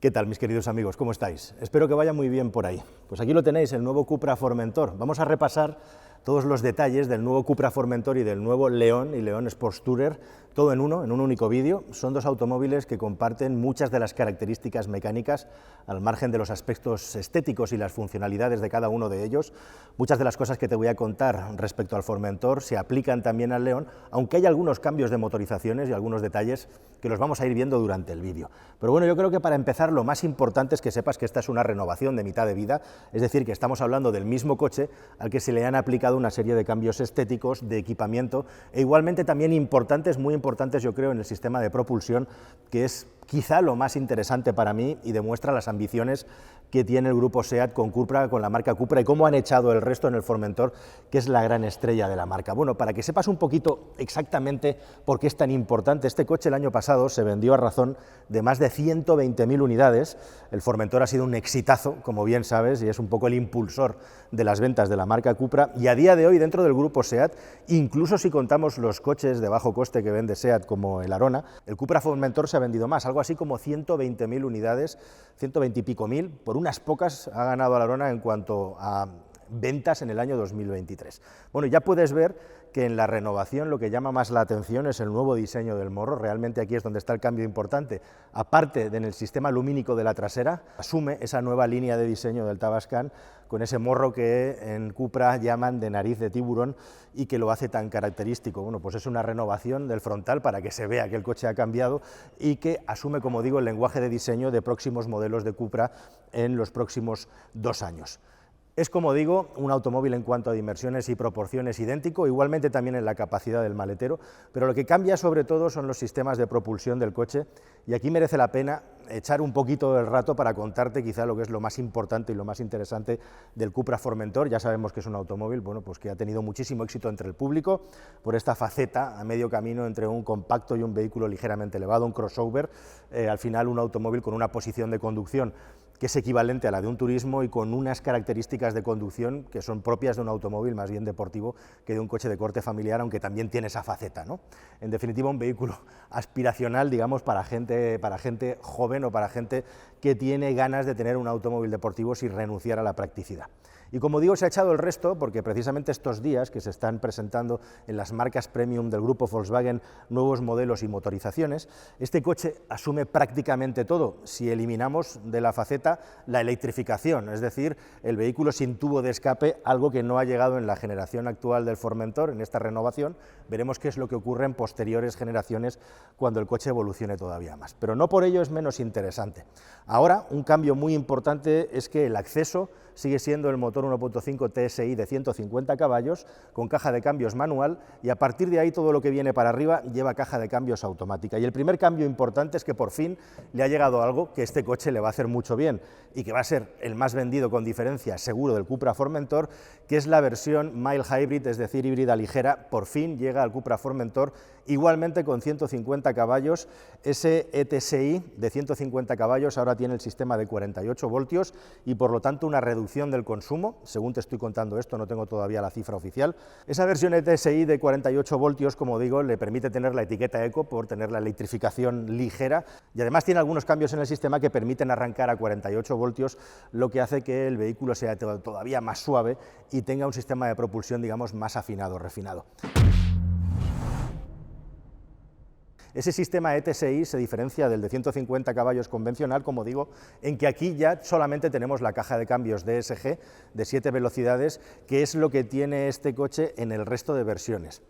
¿Qué tal, mis queridos amigos? ¿Cómo estáis? Espero que vaya muy bien por ahí. Pues aquí lo tenéis, el nuevo Cupra Formentor. Vamos a repasar todos los detalles del nuevo Cupra Formentor y del nuevo León y León Sports Tourer, todo en un único vídeo. Son dos automóviles que comparten muchas de las características mecánicas, al margen de los aspectos estéticos y las funcionalidades de cada uno de ellos. Muchas de las cosas que te voy a contar respecto al Formentor se aplican también al León, aunque hay algunos cambios de motorizaciones y algunos detalles que los vamos a ir viendo durante el vídeo. Pero bueno, yo creo que para empezar lo más importante es que sepas que esta es una renovación de mitad de vida, es decir, que estamos hablando del mismo coche al que se le han aplicado una serie de cambios estéticos, de equipamiento, e igualmente también importantes, muy importantes yo creo, en el sistema de propulsión, que es quizá lo más interesante para mí y demuestra las ambiciones que tiene el grupo SEAT con Cupra, con la marca Cupra, y cómo han echado el resto en el Formentor, que es la gran estrella de la marca. Bueno, para que sepas un poquito exactamente por qué es tan importante, este coche el año pasado se vendió a razón de más de 120.000 unidades, el Formentor ha sido un exitazo, como bien sabes, y es un poco el impulsor de las ventas de la marca Cupra, y a día de hoy dentro del grupo SEAT, incluso si contamos los coches de bajo coste que vende SEAT como el Arona, el Cupra Formentor se ha vendido más, algo así como 120.000 unidades, 120 y pico mil, por unas pocas ha ganado el Arona en cuanto a ventas en el año 2023. Bueno, ya puedes ver que en la renovación lo que llama más la atención es el nuevo diseño del morro, realmente aquí es donde está el cambio importante, aparte de en el sistema lumínico de la trasera, asume esa nueva línea de diseño del Tavascan con ese morro que en Cupra llaman de nariz de tiburón y que lo hace tan característico. Bueno, pues es una renovación del frontal para que se vea que el coche ha cambiado y que asume, como digo, el lenguaje de diseño de próximos modelos de Cupra en los próximos 2 años. Es, como digo, un automóvil en cuanto a dimensiones y proporciones idéntico, igualmente también en la capacidad del maletero, pero lo que cambia sobre todo son los sistemas de propulsión del coche, y aquí merece la pena echar un poquito del rato para contarte quizá lo que es lo más importante y lo más interesante del Cupra Formentor. Ya sabemos que es un automóvil, bueno, pues que ha tenido muchísimo éxito entre el público por esta faceta a medio camino entre un compacto y un vehículo ligeramente elevado, un crossover, al final un automóvil con una posición de conducción que es equivalente a la de un turismo y con unas características de conducción que son propias de un automóvil más bien deportivo que de un coche de corte familiar, aunque también tiene esa faceta, ¿no? En definitiva, un vehículo aspiracional, digamos, para gente joven o para gente que tiene ganas de tener un automóvil deportivo sin renunciar a la practicidad. Y como digo, se ha echado el resto porque precisamente estos días que se están presentando en las marcas premium del grupo Volkswagen nuevos modelos y motorizaciones, este coche asume prácticamente todo, si eliminamos de la faceta la electrificación, es decir, el vehículo sin tubo de escape, algo que no ha llegado en la generación actual del Formentor, en esta renovación. Veremos qué es lo que ocurre en posteriores generaciones cuando el coche evolucione todavía más, pero no por ello es menos interesante. Ahora, un cambio muy importante es que el acceso sigue siendo el motor 1.5 TSI de 150 caballos, con caja de cambios manual, y a partir de ahí todo lo que viene para arriba lleva caja de cambios automática. Y el primer cambio importante es que por fin le ha llegado algo que este coche le va a hacer mucho bien, y que va a ser el más vendido con diferencia seguro del Cupra Formentor, que es la versión Mild Hybrid, es decir, híbrida ligera. Por fin llega al Cupra Formentor, igualmente con 150 caballos, ese ETSI de 150 caballos ahora tiene el sistema de 48 voltios y por lo tanto una reducción del consumo, según te estoy contando esto, no tengo todavía la cifra oficial. Esa versión ETSI de 48 voltios, como digo, le permite tener la etiqueta Eco por tener la electrificación ligera, y además tiene algunos cambios en el sistema que permiten arrancar a 48 voltios, lo que hace que el vehículo sea todavía más suave y tenga un sistema de propulsión, digamos, más afinado, refinado. Ese sistema ETSI se diferencia del de 150 caballos convencional, como digo, en que aquí ya solamente tenemos la caja de cambios DSG de 7 velocidades, que es lo que tiene este coche en el resto de versiones.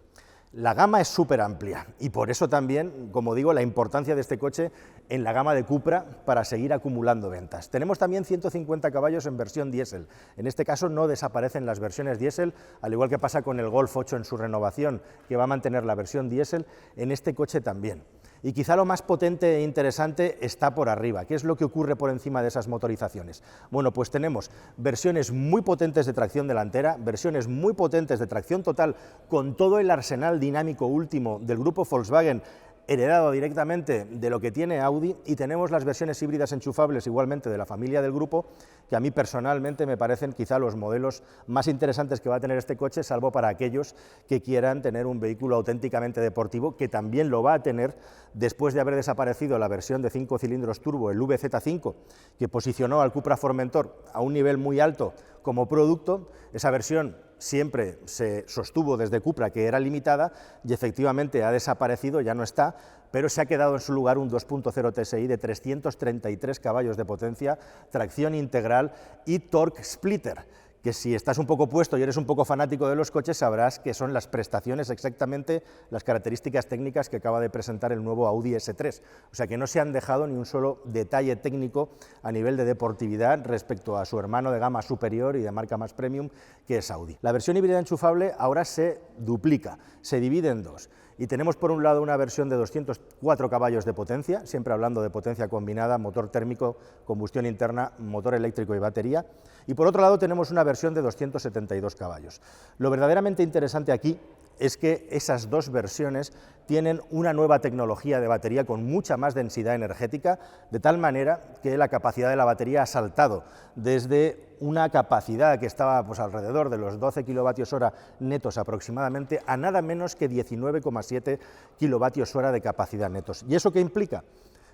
La gama es súper amplia y por eso también, como digo, la importancia de este coche en la gama de Cupra para seguir acumulando ventas. Tenemos también 150 caballos en versión diésel. En este caso no desaparecen las versiones diésel, al igual que pasa con el Golf 8 en su renovación, que va a mantener la versión diésel, en este coche también. Y quizá lo más potente e interesante está por arriba. ¿Qué es lo que ocurre por encima de esas motorizaciones? Bueno, pues tenemos versiones muy potentes de tracción delantera, versiones muy potentes de tracción total, con todo el arsenal dinámico último del grupo Volkswagen, heredado directamente de lo que tiene Audi, y tenemos las versiones híbridas enchufables igualmente de la familia del grupo, que a mí personalmente me parecen quizá los modelos más interesantes que va a tener este coche, salvo para aquellos que quieran tener un vehículo auténticamente deportivo, que también lo va a tener después de haber desaparecido la versión de 5 cilindros turbo, el VZ5, que posicionó al Cupra Formentor a un nivel muy alto como producto. Esa versión siempre se sostuvo desde Cupra que era limitada y efectivamente ha desaparecido, ya no está, pero se ha quedado en su lugar un 2.0 TSI de 333 caballos de potencia, tracción integral y torque splitter, que si estás un poco puesto y eres un poco fanático de los coches sabrás que son las prestaciones, exactamente las características técnicas que acaba de presentar el nuevo Audi S3, o sea que no se han dejado ni un solo detalle técnico a nivel de deportividad respecto a su hermano de gama superior y de marca más premium, que es Audi. La versión híbrida enchufable ahora se duplica, se divide en dos, y tenemos por un lado una versión de 204 caballos de potencia, siempre hablando de potencia combinada, motor térmico, combustión interna, motor eléctrico y batería, y por otro lado tenemos una versión de 272 caballos. Lo verdaderamente interesante aquí es que esas dos versiones tienen una nueva tecnología de batería con mucha más densidad energética, de tal manera que la capacidad de la batería ha saltado desde una capacidad que estaba pues alrededor de los 12 kilovatios hora netos aproximadamente a nada menos que 19,7 kilovatios hora de capacidad netos. ¿Y eso qué implica?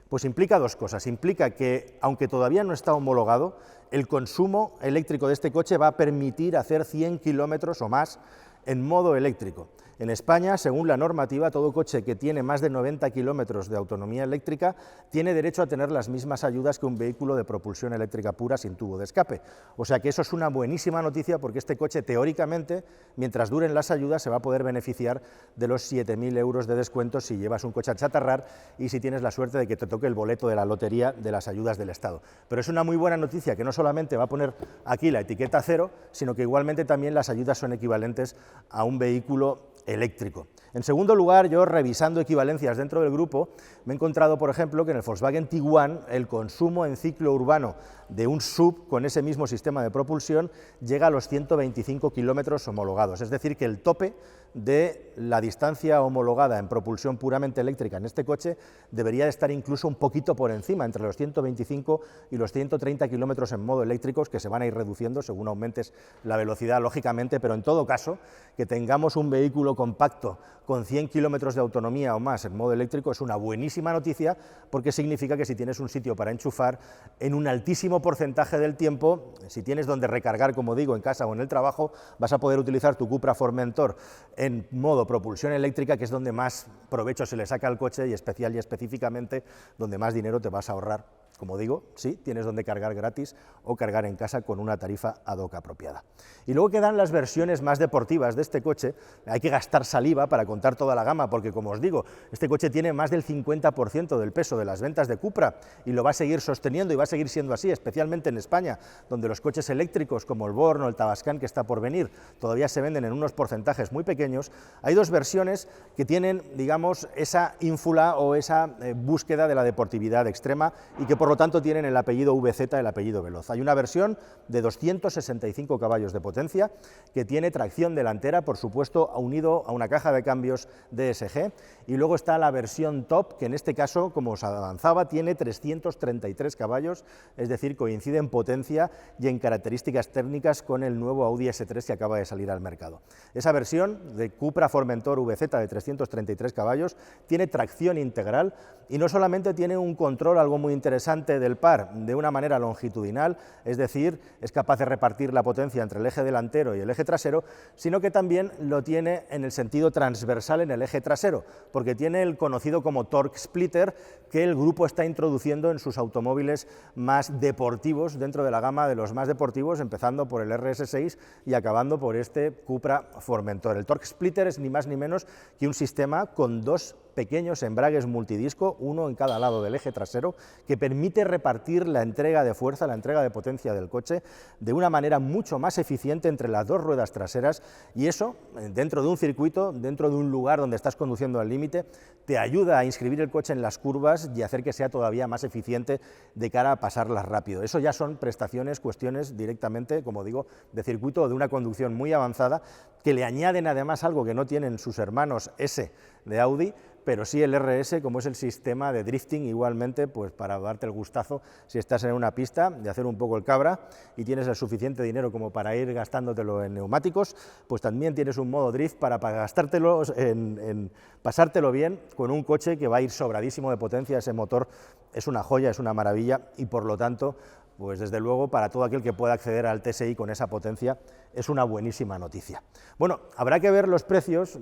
Pues implica dos cosas. Implica que, aunque todavía no está homologado, el consumo eléctrico de este coche va a permitir hacer 100 kilómetros o más en modo eléctrico. En España, según la normativa, todo coche que tiene más de 90 kilómetros de autonomía eléctrica tiene derecho a tener las mismas ayudas que un vehículo de propulsión eléctrica pura sin tubo de escape. O sea que eso es una buenísima noticia, porque este coche, teóricamente, mientras duren las ayudas, se va a poder beneficiar de los 7.000 euros de descuento si llevas un coche a chatarrar y si tienes la suerte de que te toque el boleto de la lotería de las ayudas del Estado. Pero es una muy buena noticia, que no solamente va a poner aquí la etiqueta cero, sino que igualmente también las ayudas son equivalentes a un vehículo eléctrico. En segundo lugar, yo revisando equivalencias dentro del grupo, me he encontrado, por ejemplo, que en el Volkswagen Tiguan el consumo en ciclo urbano de un SUV con ese mismo sistema de propulsión llega a los 125 kilómetros homologados, es decir, que el tope de la distancia homologada en propulsión puramente eléctrica en este coche debería de estar incluso un poquito por encima, entre los 125 y los 130 kilómetros en modo eléctricos, que se van a ir reduciendo según aumentes la velocidad, lógicamente, pero en todo caso, que tengamos un vehículo compacto con 100 kilómetros de autonomía o más en modo eléctrico es una buenísima noticia, porque significa que si tienes un sitio para enchufar, en un altísimo porcentaje del tiempo, si tienes donde recargar, como digo, en casa o en el trabajo, vas a poder utilizar tu Cupra Formentor en modo propulsión eléctrica, que es donde más provecho se le saca al coche y especial y específicamente donde más dinero te vas a ahorrar. Como digo, sí, tienes donde cargar gratis o cargar en casa con una tarifa ad hoc apropiada. Y luego quedan las versiones más deportivas de este coche. Hay que gastar saliva para contar toda la gama, porque como os digo, este coche tiene más del 50% del peso de las ventas de Cupra y lo va a seguir sosteniendo y va a seguir siendo así, especialmente en España, donde los coches eléctricos como el Born o el Tavascan, que está por venir, todavía se venden en unos porcentajes muy pequeños. Hay dos versiones que tienen, digamos, esa ínfula o esa búsqueda de la deportividad extrema y que por lo tanto tienen el apellido VZ, el apellido veloz. Hay una versión de 265 caballos de potencia que tiene tracción delantera, por supuesto, unido a una caja de cambios DSG, y luego está la versión top, que en este caso, como os avanzaba, tiene 333 caballos, es decir, coincide en potencia y en características técnicas con el nuevo Audi S3 que acaba de salir al mercado. Esa versión de Cupra Formentor VZ de 333 caballos tiene tracción integral y no solamente tiene un control algo muy interesante del par de una manera longitudinal, es decir, es capaz de repartir la potencia entre el eje delantero y el eje trasero, sino que también lo tiene en el sentido transversal en el eje trasero, porque tiene el conocido como torque splitter que el grupo está introduciendo en sus automóviles más deportivos, dentro de la gama de los más deportivos, empezando por el RS6 y acabando por este Cupra Formentor. El torque splitter es ni más ni menos que un sistema con dos pequeños embragues multidisco, uno en cada lado del eje trasero, que permite repartir la entrega de fuerza, la entrega de potencia del coche de una manera mucho más eficiente entre las dos ruedas traseras, y eso, dentro de un circuito, dentro de un lugar donde estás conduciendo al límite, te ayuda a inscribir el coche en las curvas y hacer que sea todavía más eficiente de cara a pasarlas rápido. Eso ya son prestaciones, cuestiones directamente, como digo, de circuito o de una conducción muy avanzada, que le añaden además algo que no tienen sus hermanos S de Audi, pero sí el RS, como es el sistema de drifting, igualmente, pues para darte el gustazo, si estás en una pista, de hacer un poco el cabra y tienes el suficiente dinero como para ir gastándotelo en neumáticos, pues también tienes un modo drift para gastártelo en pasártelo bien con un coche que va a ir sobradísimo de potencia. Ese motor es una joya, es una maravilla, y por lo tanto, pues desde luego, para todo aquel que pueda acceder al TSI con esa potencia, es una buenísima noticia. Bueno, habrá que ver los precios,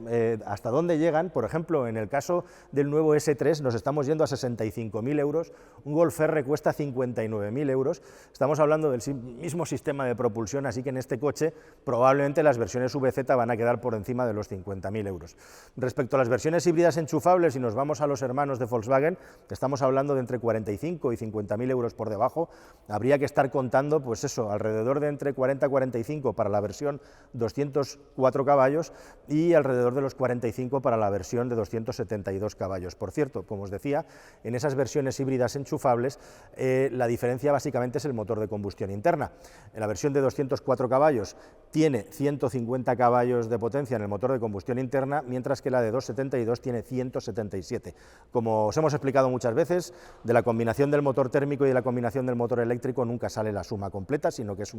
hasta dónde llegan. Por ejemplo, en el caso del nuevo S3 nos estamos yendo a 65.000 euros, un Golf R cuesta 59.000 euros, estamos hablando del mismo sistema de propulsión, así que en este coche probablemente las versiones VZ van a quedar por encima de los 50.000 euros. Respecto a las versiones híbridas enchufables, si nos vamos a los hermanos de Volkswagen, estamos hablando de entre 45 y 50.000 euros por debajo. Habría que estar contando, pues eso, alrededor de entre 40 y 45 para la versión 204 caballos y alrededor de los 45 para la versión de 272 caballos. Por cierto, como os decía, en esas versiones híbridas enchufables la diferencia básicamente es el motor de combustión interna. En la versión de 204 caballos tiene 150 caballos de potencia en el motor de combustión interna, mientras que la de 272 tiene 177. Como os hemos explicado muchas veces, de la combinación del motor térmico y de la combinación del motor eléctrico nunca sale la suma completa, sino que es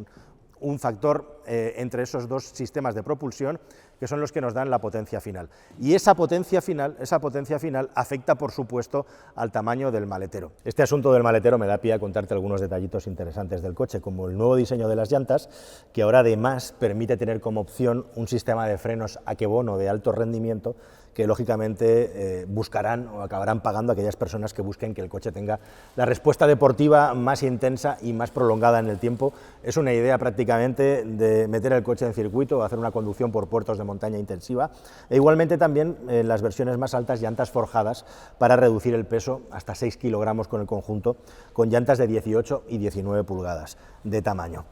un factor entre esos dos sistemas de propulsión que son los que nos dan la potencia final. Y esa potencia final afecta, por supuesto, al tamaño del maletero. Este asunto del maletero me da pie a contarte algunos detallitos interesantes del coche, como el nuevo diseño de las llantas, que ahora además permite tener como opción un sistema de frenos Akebono de alto rendimiento, que lógicamente buscarán o acabarán pagando aquellas personas que busquen que el coche tenga la respuesta deportiva más intensa y más prolongada en el tiempo. Es una idea prácticamente de meter el coche en circuito o hacer una conducción por puertos de montaña intensiva, e igualmente también en las versiones más altas llantas forjadas para reducir el peso hasta 6 kilogramos con el conjunto, con llantas de 18 y 19 pulgadas de tamaño.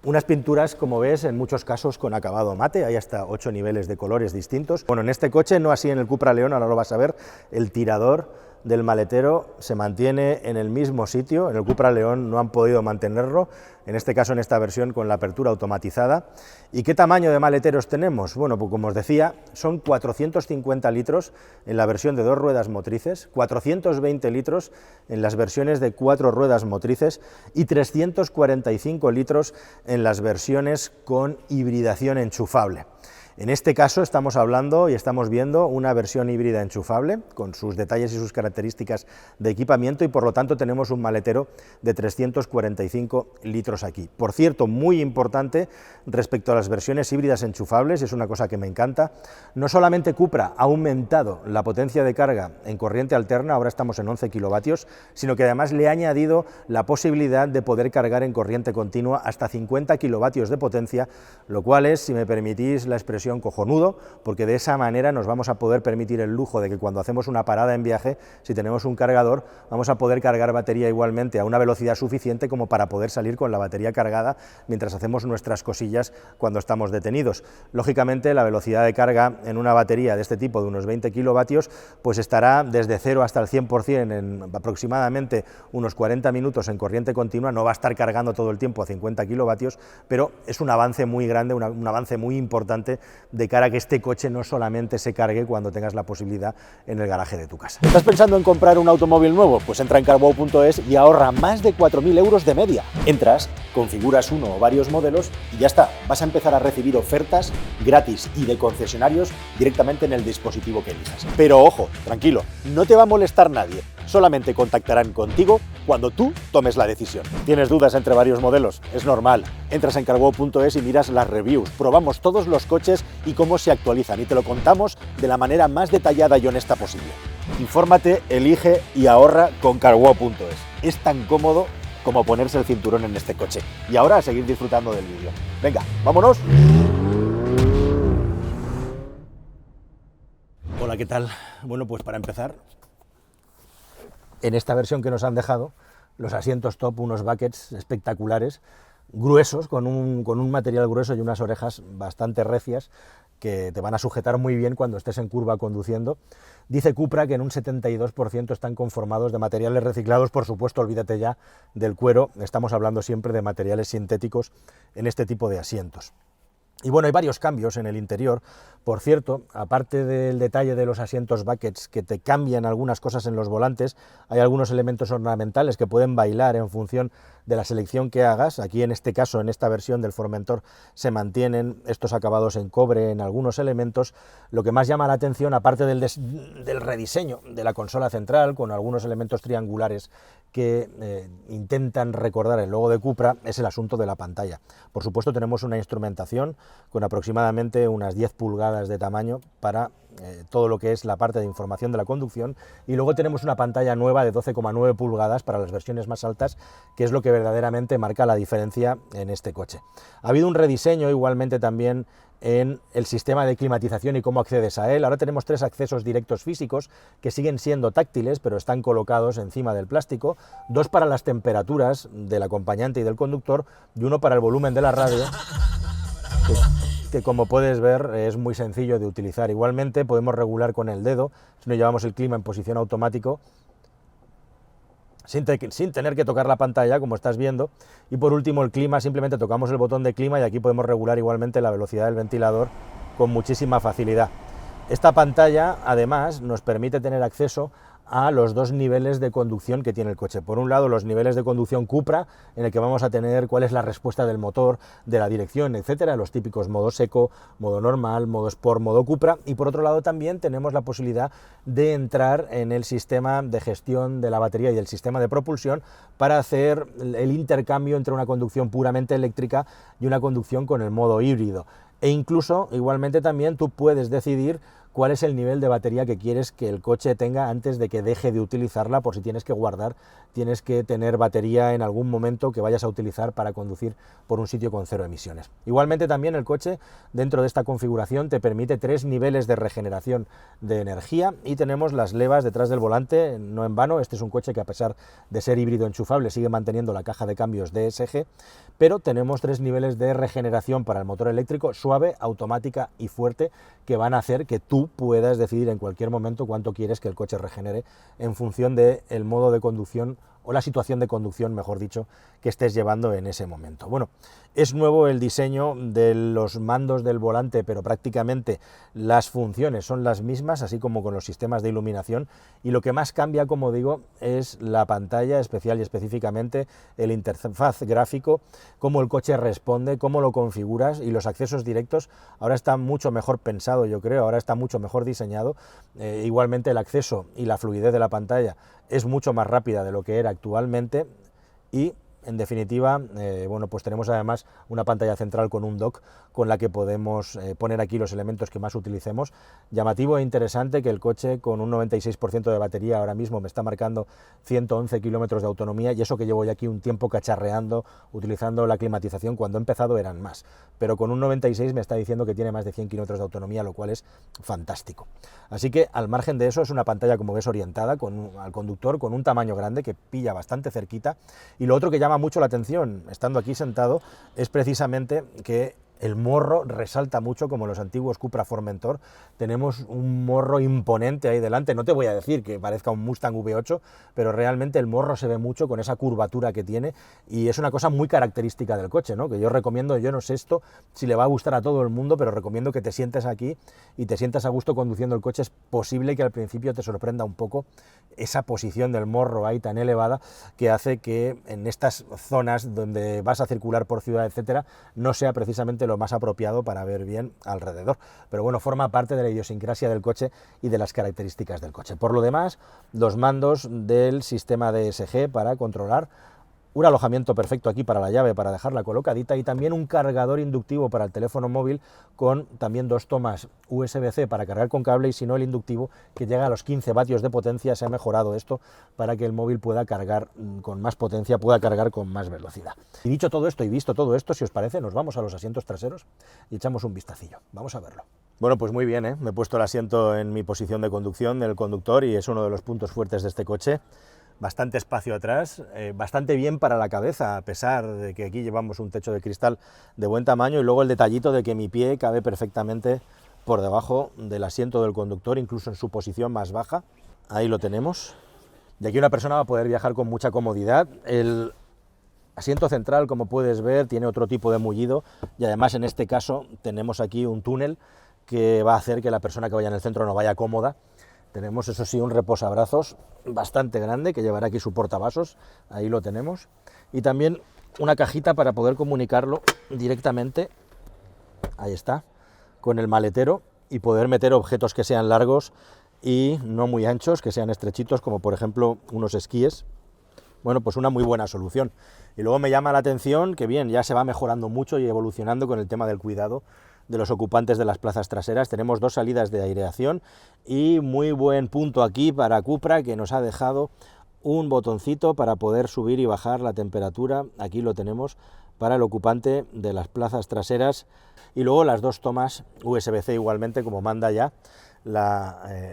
Unas pinturas, como ves, en muchos casos con acabado mate, hay hasta 8 niveles de colores distintos. Bueno, en este coche, no así en el Cupra León, ahora lo vas a ver, el tirador del maletero se mantiene en el mismo sitio. En el Cupra León no han podido mantenerlo, en este caso, en esta versión, con la apertura automatizada. ¿Y qué tamaño de maleteros tenemos? Bueno, pues como os decía, son 450 litros en la versión de 2 ruedas motrices, 420 litros en las versiones de 4 ruedas motrices y 345 litros en las versiones con hibridación enchufable. En este caso estamos hablando y estamos viendo una versión híbrida enchufable con sus detalles y sus características de equipamiento, y por lo tanto tenemos un maletero de 345 litros aquí. Por cierto, muy importante respecto a las versiones híbridas enchufables, es una cosa que me encanta, no solamente Cupra ha aumentado la potencia de carga en corriente alterna, ahora estamos en 11 kilovatios, sino que además le ha añadido la posibilidad de poder cargar en corriente continua hasta 50 kilovatios de potencia, lo cual es, si me permitís la expresión, cojonudo, porque de esa manera nos vamos a poder permitir el lujo de que cuando hacemos una parada en viaje, si tenemos un cargador, vamos a poder cargar batería igualmente a una velocidad suficiente como para poder salir con la batería cargada mientras hacemos nuestras cosillas cuando estamos detenidos. Lógicamente, la velocidad de carga en una batería de este tipo de unos 20 kilovatios, pues estará desde 0 hasta el 100% en aproximadamente unos 40 minutos en corriente continua. No va a estar cargando todo el tiempo a 50 kilovatios, pero es un avance muy grande, un avance muy importante de cara a que este coche no solamente se cargue cuando tengas la posibilidad en el garaje de tu casa. ¿Estás pensando en comprar un automóvil nuevo? Pues entra en carwow.es y ahorra más de 4.000 euros de media. Entras, configuras uno o varios modelos y ya está, vas a empezar a recibir ofertas gratis y de concesionarios directamente en el dispositivo que elijas. Pero ojo, tranquilo, no te va a molestar nadie, solamente contactarán contigo cuando tú tomes la decisión. ¿Tienes dudas entre varios modelos? Es normal, entras en carwow.es y miras las reviews, probamos todos los coches y cómo se actualizan, y te lo contamos de la manera más detallada y honesta posible. Infórmate, elige y ahorra con carwow.es. Es tan cómodo como ponerse el cinturón en este coche. Y ahora a seguir disfrutando del vídeo. Venga, ¡vámonos! Hola, ¿qué tal? Bueno, pues para empezar, en esta versión que nos han dejado, los asientos top, unos buckets espectaculares, gruesos, con un material grueso y unas orejas bastante recias que te van a sujetar muy bien cuando estés en curva conduciendo. Dice Cupra que en un 72% están conformados de materiales reciclados. Por supuesto, olvídate ya del cuero, estamos hablando siempre de materiales sintéticos en este tipo de asientos. Y bueno, hay varios cambios en el interior. Por cierto, aparte del detalle de los asientos buckets que te cambian algunas cosas en los volantes, hay algunos elementos ornamentales que pueden bailar en función de la selección que hagas. Aquí en este caso, en esta versión del Formentor, se mantienen estos acabados en cobre en algunos elementos. Lo que más llama la atención, aparte del rediseño de la consola central, con algunos elementos triangulares que intentan recordar el logo de Cupra, es el asunto de la pantalla. Por supuesto, tenemos una instrumentación con aproximadamente unas 10 pulgadas de tamaño para todo lo que es la parte de información de la conducción, y luego tenemos una pantalla nueva de 12,9 pulgadas para las versiones más altas, que es lo que verdaderamente marca la diferencia en este coche. Ha habido un rediseño igualmente también en el sistema de climatización y cómo accedes a él. Ahora tenemos 3 accesos directos físicos que siguen siendo táctiles, pero están colocados encima del plástico, 2 para las temperaturas del acompañante y del conductor, y 1 para el volumen de la radio, que como puedes ver es muy sencillo de utilizar. Igualmente podemos regular con el dedo, si no llevamos el clima en posición automático, sin tener que tocar la pantalla, como estás viendo. Y por último, el clima, simplemente tocamos el botón de clima y aquí podemos regular igualmente la velocidad del ventilador con muchísima facilidad. Esta pantalla además nos permite tener acceso a los 2 niveles de conducción que tiene el coche. Por un lado, los niveles de conducción Cupra, en el que vamos a tener cuál es la respuesta del motor, de la dirección, etcétera, los típicos modo seco, modo normal, modo Sport, modo Cupra. Y por otro lado también tenemos la posibilidad de entrar en el sistema de gestión de la batería y el sistema de propulsión para hacer el intercambio entre una conducción puramente eléctrica y una conducción con el modo híbrido. E incluso, igualmente también, tú puedes decidir cuál es el nivel de batería que quieres que el coche tenga antes de que deje de utilizarla, por si tienes que guardar, tienes que tener batería en algún momento que vayas a utilizar para conducir por un sitio con 0 emisiones. Igualmente también el coche, dentro de esta configuración, te permite 3 niveles de regeneración de energía, y tenemos las levas detrás del volante, no en vano. Este es un coche que, a pesar de ser híbrido enchufable, sigue manteniendo la caja de cambios DSG, pero tenemos 3 niveles de regeneración para el motor eléctrico: suave, automática y fuerte, que van a hacer que tú puedas decidir en cualquier momento cuánto quieres que el coche regenere en función del modo de conducción, o la situación de conducción, mejor dicho, que estés llevando en ese momento. Bueno, es nuevo el diseño de los mandos del volante, pero prácticamente las funciones son las mismas, así como con los sistemas de iluminación, y lo que más cambia, como digo, es la pantalla, especial y específicamente el interfaz gráfico, cómo el coche responde, cómo lo configuras, y los accesos directos ahora está mucho mejor pensado, yo creo, ahora está mucho mejor diseñado. Igualmente el acceso y la fluidez de la pantalla es mucho más rápida de lo que era actualmente, y en definitiva, bueno, pues tenemos además una pantalla central con un dock con la que podemos poner aquí los elementos que más utilicemos. Llamativo e interesante que el coche, con un 96% de batería, ahora mismo me está marcando 111 kilómetros de autonomía, y eso que llevo ya aquí un tiempo cacharreando, utilizando la climatización. Cuando he empezado eran más, pero con un 96 me está diciendo que tiene más de 100 kilómetros de autonomía, lo cual es fantástico. Así que, al margen de eso, es una pantalla, como ves, orientada al conductor, con un tamaño grande que pilla bastante cerquita. Y lo otro que llama mucho la atención, estando aquí sentado, es precisamente que el morro resalta mucho, como los antiguos Cupra Formentor. Tenemos un morro imponente ahí delante. No te voy a decir que parezca un Mustang V8, pero realmente el morro se ve mucho con esa curvatura que tiene, y es una cosa muy característica del coche, ¿no? Que yo recomiendo, yo no sé esto si le va a gustar a todo el mundo, pero recomiendo que te sientes aquí y te sientas a gusto conduciendo el coche. Es posible que al principio te sorprenda un poco esa posición del morro ahí tan elevada, que hace que en estas zonas donde vas a circular por ciudad, etcétera, no sea precisamente lo más apropiado para ver bien alrededor. Pero bueno, forma parte de la idiosincrasia del coche y de las características del coche. Por lo demás, los mandos del sistema DSG para controlar, un alojamiento perfecto aquí para la llave, para dejarla colocadita, y también un cargador inductivo para el teléfono móvil, con también 2 tomas USB-C para cargar con cable, y si no, el inductivo, que llega a los 15 vatios de potencia. Se ha mejorado esto para que el móvil pueda cargar con más potencia, pueda cargar con más velocidad. Y dicho todo esto y visto todo esto, si os parece, nos vamos a los asientos traseros y echamos un vistacillo. Vamos a verlo. Bueno, pues muy bien, ¿eh? Me he puesto el asiento en mi posición de conducción del conductor, y es uno de los puntos fuertes de este coche. Bastante espacio atrás, bastante bien para la cabeza, a pesar de que aquí llevamos un techo de cristal de buen tamaño, y luego el detallito de que mi pie cabe perfectamente por debajo del asiento del conductor, incluso en su posición más baja. Ahí lo tenemos. Y aquí una persona va a poder viajar con mucha comodidad. El Asiento central, como puedes ver, tiene otro tipo de mullido y además en este caso tenemos aquí un túnel que va a hacer que la persona que vaya en el centro no vaya cómoda. Tenemos, eso sí, un reposabrazos bastante grande que llevará aquí su portavasos, ahí lo tenemos, y también una cajita para poder comunicarlo directamente, ahí está, con el maletero y poder meter objetos que sean largos y no muy anchos, que sean estrechitos, como por ejemplo unos esquíes. Bueno, pues una muy buena solución. Y luego me llama la atención que bien, ya se va mejorando mucho y evolucionando con el tema del cuidado de los ocupantes de las plazas traseras. Tenemos 2 salidas de aireación y muy buen punto aquí para Cupra, que nos ha dejado un botoncito para poder subir y bajar la temperatura. Aquí lo tenemos para el ocupante de las traseras. Y luego las 2 tomas USB-C igualmente, como manda ya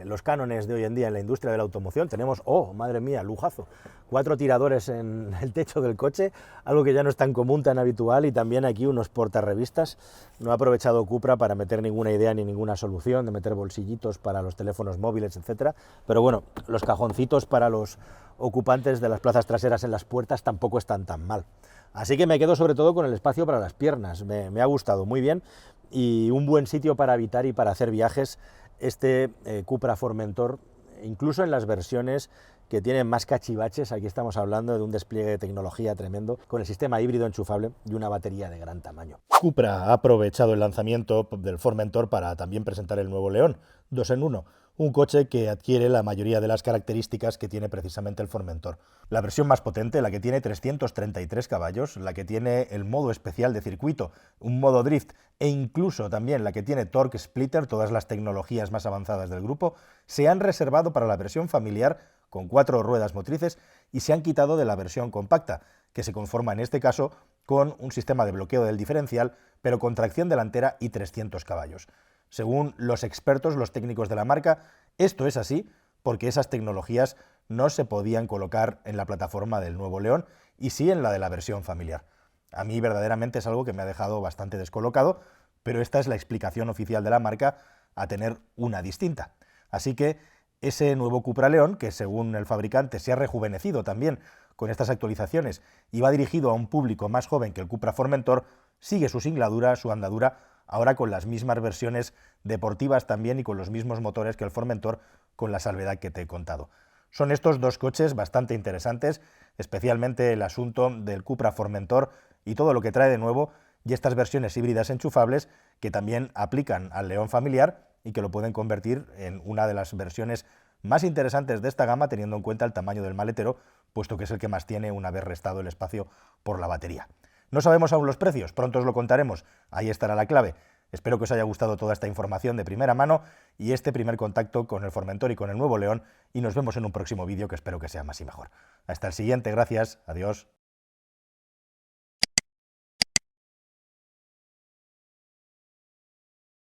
los cánones de hoy en día en la industria de la automoción. Tenemos, oh, madre mía, lujazo, 4 tiradores en el techo del coche, algo que ya no es tan común, tan habitual, y también aquí unos portarrevistas. No ha aprovechado Cupra para meter ninguna idea ni ninguna solución de meter bolsillitos para los teléfonos móviles, etcétera, pero bueno, los cajoncitos para los ocupantes de las plazas traseras en las puertas tampoco están tan mal. Así que me quedo sobre todo con el espacio para las piernas, me ha gustado muy bien, y un buen sitio para habitar y para hacer viajes este Cupra Formentor, incluso en las versiones que tienen más cachivaches. Aquí estamos hablando de un despliegue de tecnología tremendo, con el sistema híbrido enchufable y una batería de gran tamaño. Cupra ha aprovechado el lanzamiento del Formentor para también presentar el nuevo León, 2 en 1, un coche que adquiere la mayoría de las características que tiene precisamente el Formentor. La versión más potente, la que tiene 333 caballos, la que tiene el modo especial de circuito, un modo drift, e incluso también la que tiene Torque Splitter, todas las tecnologías más avanzadas del grupo, se han reservado para la versión familiar con 4 ruedas motrices y se han quitado de la versión compacta, que se conforma en este caso con un sistema de bloqueo del diferencial, pero con tracción delantera y 300 caballos. Según los expertos, los técnicos de la marca, esto es así porque esas tecnologías no se podían colocar en la plataforma del nuevo León y sí en la de la versión familiar. A mí verdaderamente es algo que me ha dejado bastante descolocado, pero esta es la explicación oficial de la marca a tener una distinta. Así que ese nuevo Cupra León, que según el fabricante se ha rejuvenecido también con estas actualizaciones y va dirigido a un público más joven que el Cupra Formentor, sigue su singladura, su andadura, ahora con las mismas versiones deportivas también y con los mismos motores que el Formentor, con la salvedad que te he contado. Son estos 2 coches bastante interesantes, especialmente el asunto del Cupra Formentor y todo lo que trae de nuevo, y estas versiones híbridas enchufables que también aplican al León familiar y que lo pueden convertir en una de las versiones más interesantes de esta gama, teniendo en cuenta el tamaño del maletero, puesto que es el que más tiene una vez restado el espacio por la batería. No sabemos aún los precios, pronto os lo contaremos, ahí estará la clave. Espero que os haya gustado toda esta información de primera mano y este primer contacto con el Formentor y con el nuevo León, y nos vemos en un próximo vídeo que espero que sea más y mejor. Hasta el siguiente, gracias, adiós.